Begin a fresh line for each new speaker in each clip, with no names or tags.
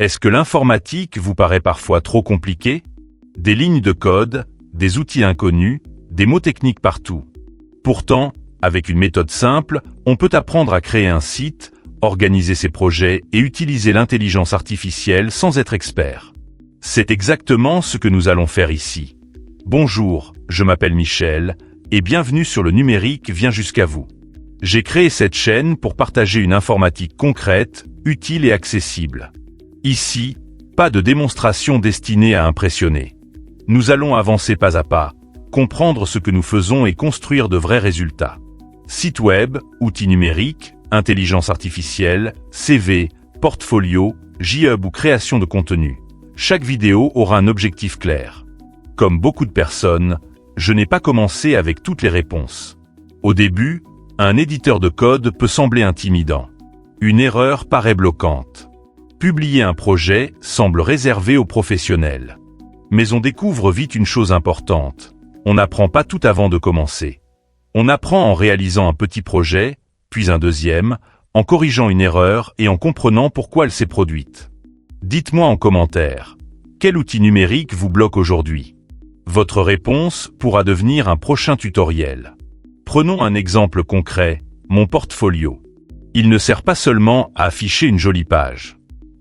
Est-ce que l'informatique vous paraît parfois trop compliquée? Des lignes de code, des outils inconnus, des mots techniques partout. Pourtant, avec une méthode simple, on peut apprendre à créer un site, organiser ses projets et utiliser l'intelligence artificielle sans être expert. C'est exactement ce que nous allons faire ici. Bonjour, je m'appelle Michel, et bienvenue sur Le Numérique vient jusqu'à vous. J'ai créé cette chaîne pour partager une informatique concrète, utile et accessible. Ici, pas de démonstration destinée à impressionner. Nous allons avancer pas à pas, comprendre ce que nous faisons et construire de vrais résultats. Site web, outils numériques, intelligence artificielle, CV, portfolio, JHub ou création de contenu. Chaque vidéo aura un objectif clair. Comme beaucoup de personnes, je n'ai pas commencé avec toutes les réponses. Au début, un éditeur de code peut sembler intimidant. Une erreur paraît bloquante. Publier un projet semble réservé aux professionnels. Mais on découvre vite une chose importante. On n'apprend pas tout avant de commencer. On apprend en réalisant un petit projet, puis un deuxième, en corrigeant une erreur et en comprenant pourquoi elle s'est produite. Dites-moi en commentaire, quel outil numérique vous bloque aujourd'hui? Votre réponse pourra devenir un prochain tutoriel. Prenons un exemple concret, mon portfolio. Il ne sert pas seulement à afficher une jolie page.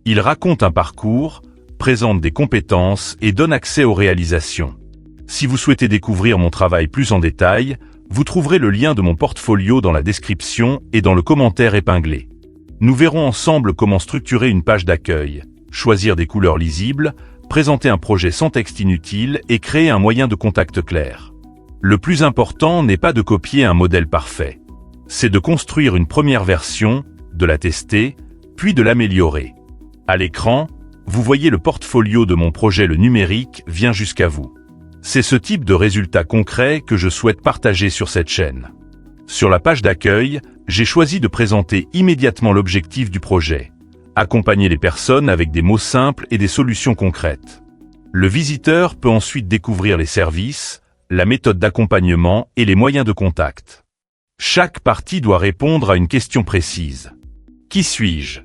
Il raconte un parcours, présente des compétences et donne accès aux réalisations. Si vous souhaitez découvrir mon travail plus en détail, vous trouverez le lien de mon portfolio dans la description et dans le commentaire épinglé. Nous verrons ensemble comment structurer une page d'accueil, choisir des couleurs lisibles, présenter un projet sans texte inutile et créer un moyen de contact clair. Le plus important n'est pas de copier un modèle parfait. C'est de construire une première version, de la tester, puis de l'améliorer. À l'écran, vous voyez le portfolio de mon projet Le Numérique vient jusqu'à vous. C'est ce type de résultat concret que je souhaite partager sur cette chaîne. Sur la page d'accueil, j'ai choisi de présenter immédiatement l'objectif du projet. Accompagner les personnes avec des mots simples et des solutions concrètes. Le visiteur peut ensuite découvrir les services, la méthode d'accompagnement et les moyens de contact. Chaque partie doit répondre à une question précise. Qui suis-je?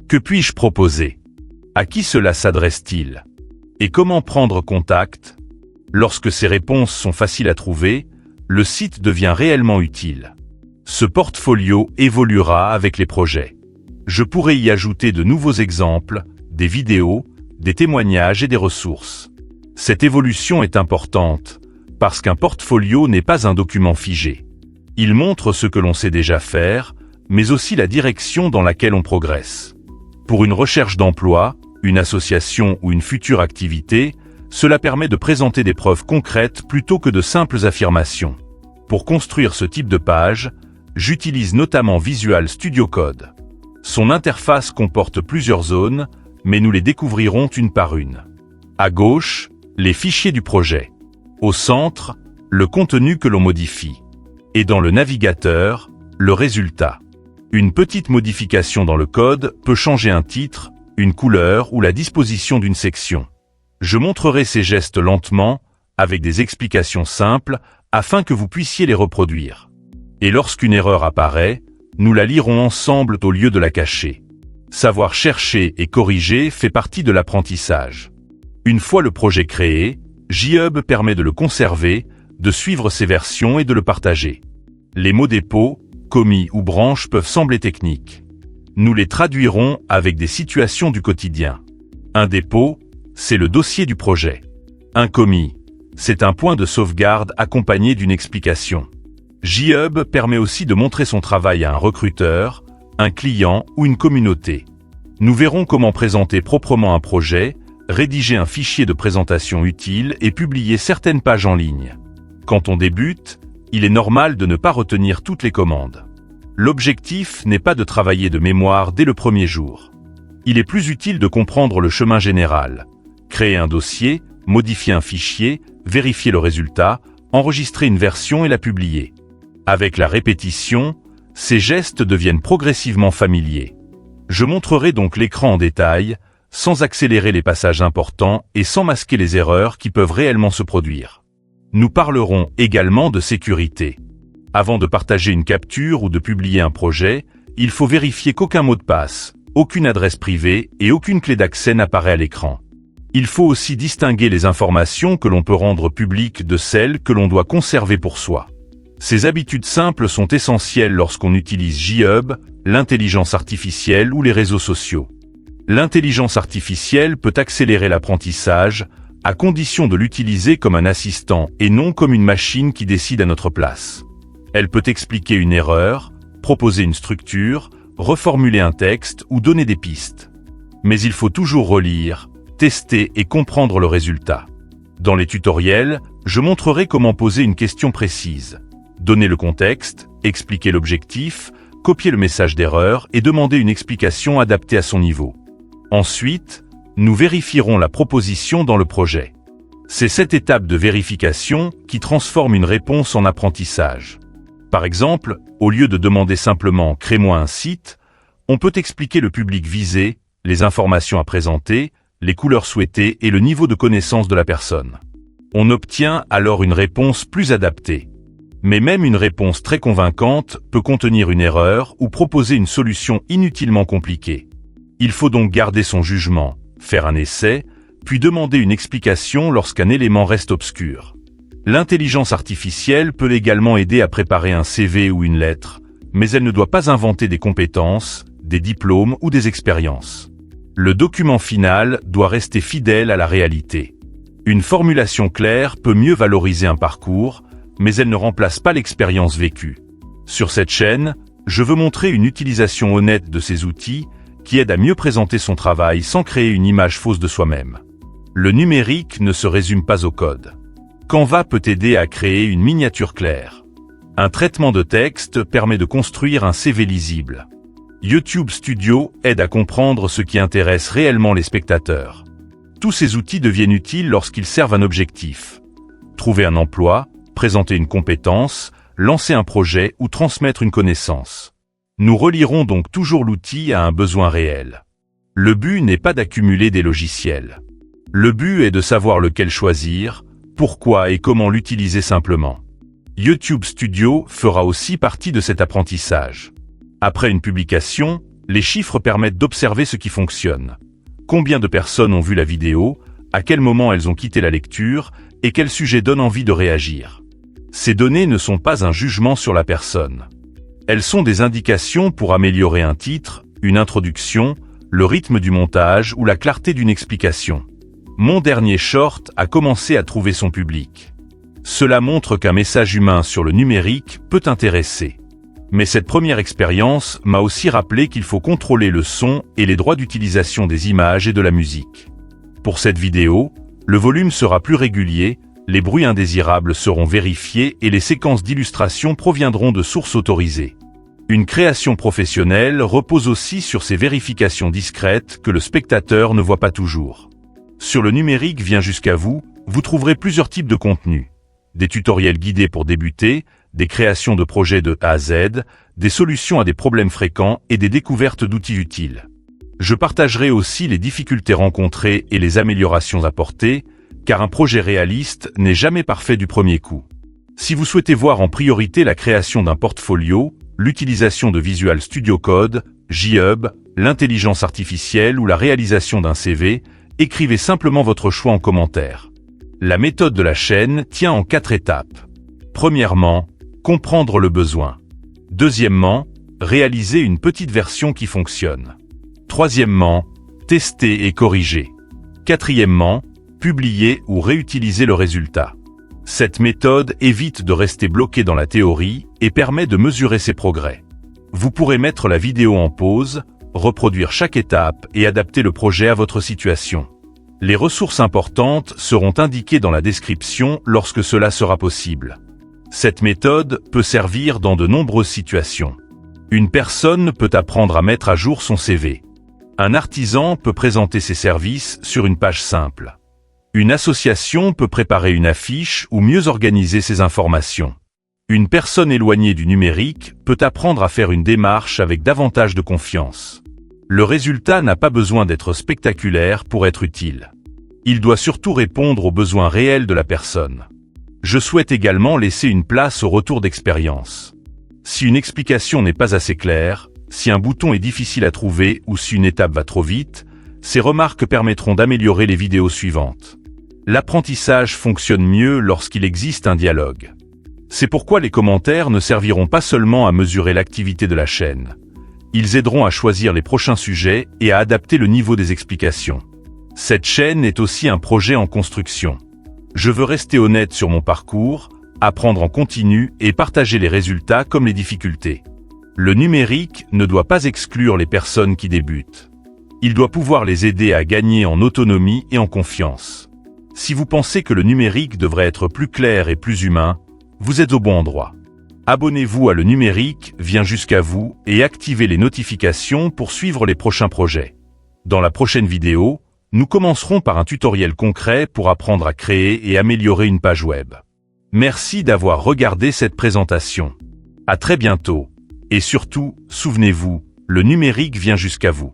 Que puis-je proposer? À qui cela s'adresse-t-il? Et comment prendre contact? Lorsque ces réponses sont faciles à trouver, le site devient réellement utile. Ce portfolio évoluera avec les projets. Je pourrai y ajouter de nouveaux exemples, des vidéos, des témoignages et des ressources. Cette évolution est importante, parce qu'un portfolio n'est pas un document figé. Il montre ce que l'on sait déjà faire, mais aussi la direction dans laquelle on progresse. Pour une recherche d'emploi, une association ou une future activité, cela permet de présenter des preuves concrètes plutôt que de simples affirmations. Pour construire ce type de page, j'utilise notamment Visual Studio Code. Son interface comporte plusieurs zones, mais nous les découvrirons une par une. À gauche, les fichiers du projet. Au centre, le contenu que l'on modifie. Et dans le navigateur, le résultat. Une petite modification dans le code peut changer un titre, une couleur ou la disposition d'une section. Je montrerai ces gestes lentement, avec des explications simples, afin que vous puissiez les reproduire. Et lorsqu'une erreur apparaît, nous la lirons ensemble au lieu de la cacher. Savoir chercher et corriger fait partie de l'apprentissage. Une fois le projet créé, JHub permet de le conserver, de suivre ses versions et de le partager. Les mots dépôt, commis ou branches peuvent sembler techniques. Nous les traduirons avec des situations du quotidien. Un dépôt, c'est le dossier du projet. Un commis, c'est un point de sauvegarde accompagné d'une explication. JHub permet aussi de montrer son travail à un recruteur, un client ou une communauté. Nous verrons comment présenter proprement un projet, rédiger un fichier de présentation utile et publier certaines pages en ligne. Quand on débute, il est normal de ne pas retenir toutes les commandes. L'objectif n'est pas de travailler de mémoire dès le premier jour. Il est plus utile de comprendre le chemin général. Créer un dossier, modifier un fichier, vérifier le résultat, enregistrer une version et la publier. Avec la répétition, ces gestes deviennent progressivement familiers. Je montrerai donc l'écran en détail, sans accélérer les passages importants et sans masquer les erreurs qui peuvent réellement se produire. Nous parlerons également de sécurité. Avant de partager une capture ou de publier un projet, il faut vérifier qu'aucun mot de passe, aucune adresse privée et aucune clé d'accès n'apparaît à l'écran. Il faut aussi distinguer les informations que l'on peut rendre publiques de celles que l'on doit conserver pour soi. Ces habitudes simples sont essentielles lorsqu'on utilise JHub, l'intelligence artificielle ou les réseaux sociaux. L'intelligence artificielle peut accélérer l'apprentissage, à condition de l'utiliser comme un assistant et non comme une machine qui décide à notre place. Elle peut expliquer une erreur, proposer une structure, reformuler un texte ou donner des pistes. Mais il faut toujours relire, tester et comprendre le résultat. Dans les tutoriels, je montrerai comment poser une question précise, donner le contexte, expliquer l'objectif, copier le message d'erreur et demander une explication adaptée à son niveau. Ensuite, nous vérifierons la proposition dans le projet. C'est cette étape de vérification qui transforme une réponse en apprentissage. Par exemple, au lieu de demander simplement « crée-moi un site », on peut expliquer le public visé, les informations à présenter, les couleurs souhaitées et le niveau de connaissance de la personne. On obtient alors une réponse plus adaptée. Mais même une réponse très convaincante peut contenir une erreur ou proposer une solution inutilement compliquée. Il faut donc garder son jugement, faire un essai, puis demander une explication lorsqu'un élément reste obscur. L'intelligence artificielle peut également aider à préparer un CV ou une lettre, mais elle ne doit pas inventer des compétences, des diplômes ou des expériences. Le document final doit rester fidèle à la réalité. Une formulation claire peut mieux valoriser un parcours, mais elle ne remplace pas l'expérience vécue. Sur cette chaîne, je veux montrer une utilisation honnête de ces outils qui aident à mieux présenter son travail sans créer une image fausse de soi-même. Le numérique ne se résume pas au code. Canva peut aider à créer une miniature claire. Un traitement de texte permet de construire un CV lisible. YouTube Studio aide à comprendre ce qui intéresse réellement les spectateurs. Tous ces outils deviennent utiles lorsqu'ils servent un objectif. Trouver un emploi, présenter une compétence, lancer un projet ou transmettre une connaissance. Nous relierons donc toujours l'outil à un besoin réel. Le but n'est pas d'accumuler des logiciels. Le but est de savoir lequel choisir, pourquoi et comment l'utiliser simplement. YouTube Studio fera aussi partie de cet apprentissage. Après une publication, les chiffres permettent d'observer ce qui fonctionne. Combien de personnes ont vu la vidéo, à quel moment elles ont quitté la lecture et quel sujet donne envie de réagir. Ces données ne sont pas un jugement sur la personne. Elles sont des indications pour améliorer un titre, une introduction, le rythme du montage ou la clarté d'une explication. Mon dernier short a commencé à trouver son public. Cela montre qu'un message humain sur le numérique peut intéresser. Mais cette première expérience m'a aussi rappelé qu'il faut contrôler le son et les droits d'utilisation des images et de la musique. Pour cette vidéo, le volume sera plus régulier, les bruits indésirables seront vérifiés et les séquences d'illustration proviendront de sources autorisées. Une création professionnelle repose aussi sur ces vérifications discrètes que le spectateur ne voit pas toujours. Sur le numérique vient jusqu'à vous, vous trouverez plusieurs types de contenus. Des tutoriels guidés pour débuter, des créations de projets de A à Z, des solutions à des problèmes fréquents et des découvertes d'outils utiles. Je partagerai aussi les difficultés rencontrées et les améliorations apportées, car un projet réaliste n'est jamais parfait du premier coup. Si vous souhaitez voir en priorité la création d'un portfolio, l'utilisation de Visual Studio Code, JHub, l'intelligence artificielle ou la réalisation d'un CV, écrivez simplement votre choix en commentaire. La méthode de la chaîne tient en 4 étapes. Premièrement, comprendre le besoin. Deuxièmement, réaliser une petite version qui fonctionne. Troisièmement, tester et corriger. Quatrièmement, publier ou réutiliser le résultat. Cette méthode évite de rester bloqué dans la théorie et permet de mesurer ses progrès. Vous pourrez mettre la vidéo en pause, reproduire chaque étape et adapter le projet à votre situation. Les ressources importantes seront indiquées dans la description lorsque cela sera possible. Cette méthode peut servir dans de nombreuses situations. Une personne peut apprendre à mettre à jour son CV. Un artisan peut présenter ses services sur une page simple. Une association peut préparer une affiche ou mieux organiser ses informations. Une personne éloignée du numérique peut apprendre à faire une démarche avec davantage de confiance. Le résultat n'a pas besoin d'être spectaculaire pour être utile. Il doit surtout répondre aux besoins réels de la personne. Je souhaite également laisser une place au retour d'expérience. Si une explication n'est pas assez claire, Si un bouton est difficile à trouver ou si une étape va trop vite, ces remarques permettront d'améliorer les vidéos suivantes. L'apprentissage fonctionne mieux lorsqu'il existe un dialogue. C'est pourquoi les commentaires ne serviront pas seulement à mesurer l'activité de la chaîne. Ils aideront à choisir les prochains sujets et à adapter le niveau des explications. Cette chaîne est aussi un projet en construction. Je veux rester honnête sur mon parcours, apprendre en continu et partager les résultats comme les difficultés. Le numérique ne doit pas exclure les personnes qui débutent. Il doit pouvoir les aider à gagner en autonomie et en confiance. Si vous pensez que le numérique devrait être plus clair et plus humain, vous êtes au bon endroit. Abonnez-vous à Le Numérique vient jusqu'à vous et activez les notifications pour suivre les prochains projets. Dans la prochaine vidéo, nous commencerons par un tutoriel concret pour apprendre à créer et améliorer une page web. Merci d'avoir regardé cette présentation. À très bientôt. Et surtout, souvenez-vous, le numérique vient jusqu'à vous.